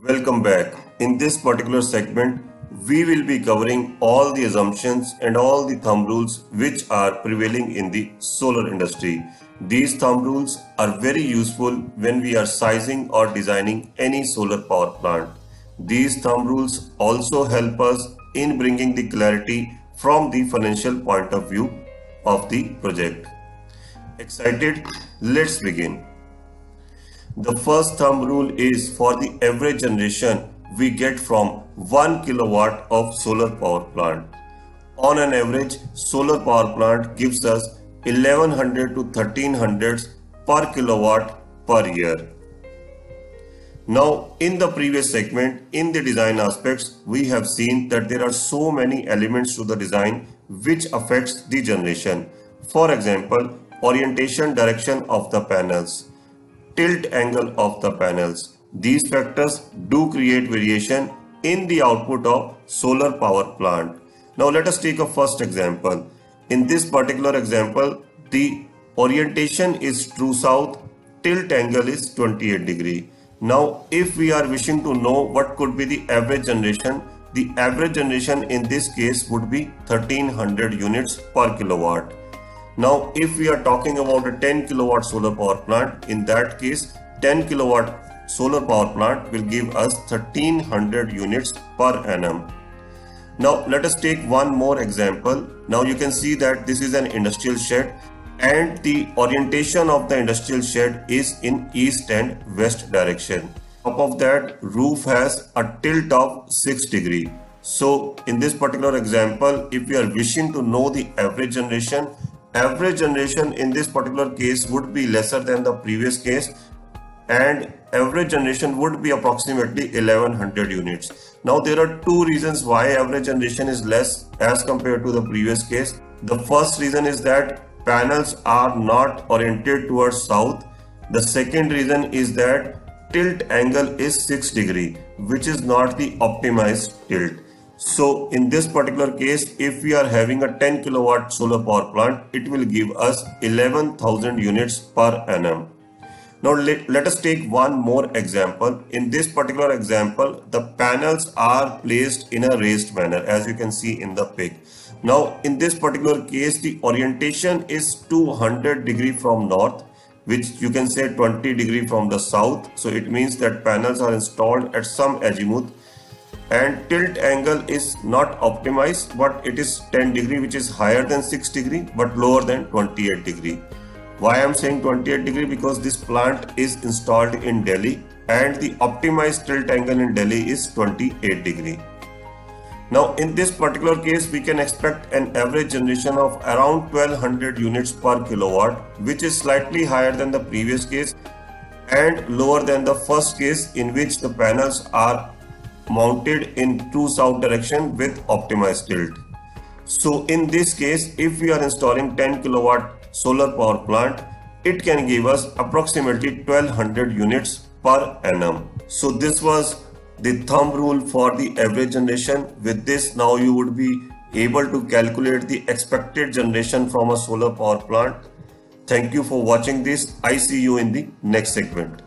Welcome back. In this particular segment, we will be covering all the assumptions and all the thumb rules which are prevailing in the solar industry. These thumb rules are very useful when we are sizing or designing any solar power plant. These thumb rules also help us in bringing the clarity from the financial point of view of the project. Excited? Let's begin. The first thumb rule is for the average generation we get from 1 kilowatt of solar power plant. On an average, solar power plant gives us 1100 to 1300 per kilowatt per year. Now, in the previous segment, in the design aspects, we have seen that there are so many elements to the design which affects the generation. For example, orientation direction of the panels, tilt angle of the panels. These factors do create variation in the output of solar power plant. Now let us take a first example. In this particular example, the orientation is true south, tilt angle is 28 degree. Now if we are wishing to know what could be the average generation in this case would be 1300 units per kilowatt. Now, if we are talking about a 10 kilowatt solar power plant, in that case, 10 kilowatt solar power plant will give us 1300 units per annum. Now, let us take one more example. Now, you can see that this is an industrial shed and the orientation of the industrial shed is in east and west direction. Top of that, roof has a tilt of 6 degree. So, in this particular example, if we are wishing to know the average generation in this particular case would be lesser than the previous case, and average generation would be approximately 1100 units. Now there are two reasons why average generation is less as compared to the previous case. The first reason is that panels are not oriented towards south. The second reason is that tilt angle is 6 degree, which is not the optimized tilt. So in this particular case, if we are having a 10 kilowatt solar power plant, it will give us 11,000 units per annum. Now let us take one more example. In this particular example, the panels are placed in a raised manner, as you can see in the pic. Now in this particular case, the orientation is 200 degree from north, which you can say 20 degree from the south. So it means that panels are installed at some azimuth. And tilt angle is not optimized, but it is 10 degree, which is higher than 6 degree but lower than 28 degree. Why I am saying 28 degree? Because this plant is installed in Delhi and the optimized tilt angle in Delhi is 28 degree. Now in this particular case, we can expect an average generation of around 1200 units per kilowatt, which is slightly higher than the previous case and lower than the first case in which the panels are mounted in true south direction with optimized tilt. So in this case, if we are installing 10 kilowatt solar power plant, it can give us approximately 1200 units per annum. So this was the thumb rule for the average generation. With this, now you would be able to calculate the expected generation from a solar power plant. Thank you for watching this. I see you in the next segment.